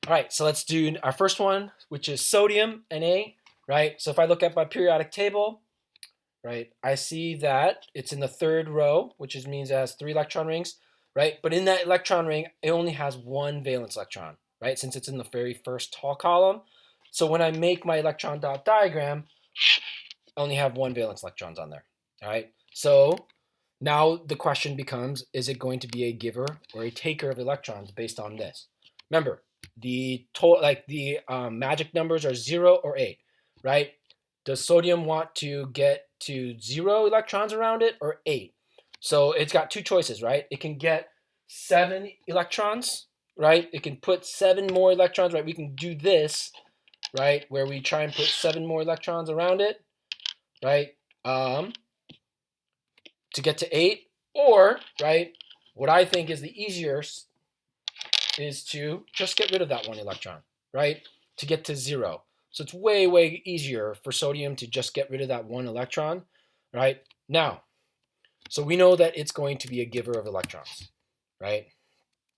All right, so let's do our first one, which is sodium, Na, right? So if I look at my periodic table, right, I see that it's in the third row, which means it has 3 electron rings, right? But in that electron ring, it only has 1 valence electron, right? Since it's in the very first tall column. So when I make my electron dot diagram, I only have 1 valence electrons on there, all right? So now the question becomes, is it going to be a giver or a taker of electrons based on this? Remember, the magic numbers are 0 or 8, right? Does sodium want to get to 0 electrons around it or 8? So it's got 2 choices, right? It can get 7 electrons, right? It can put 7 more electrons, right? We can do this, right, where we try and put 7 more electrons around it, right? To get to 8, or, right, what I think is the easier is to just get rid of that 1 electron, right, to get to 0. So it's way, way easier for sodium to just get rid of that 1 electron, right? Now, so we know that it's going to be a giver of electrons, right?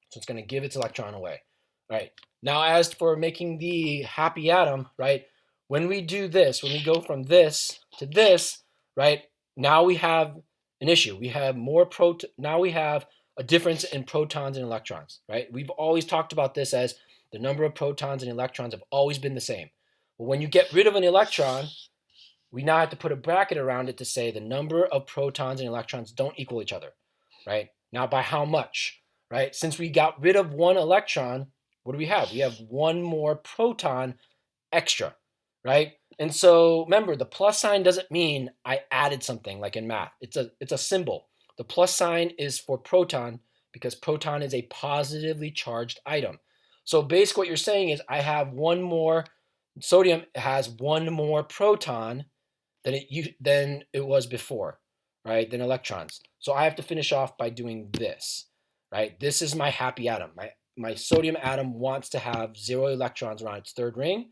So it's going to give its electron away, right? Now, as for making the happy atom, right, when we do this, when we go from this to this, right, now we have an issue. We have now we have a difference in protons and electrons, right? We've always talked about this as the number of protons and electrons have always been the same. But when you get rid of an electron, we now have to put a bracket around it to say the number of protons and electrons don't equal each other, right? Now, by how much, right? Since we got rid of 1 electron, what do we have? We have 1 more proton extra, right? And so remember, the plus sign doesn't mean I added something like in math. It's a symbol. The plus sign is for proton because proton is a positively charged item. So basically what you're saying is I have 1 more, sodium has 1 more proton than it was before, right? Than electrons. So I have to finish off by doing this, right? This is my happy atom. My sodium atom wants to have 0 electrons around its third ring,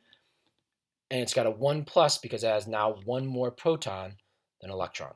and it's got a 1 plus because it has now 1 more proton than electron.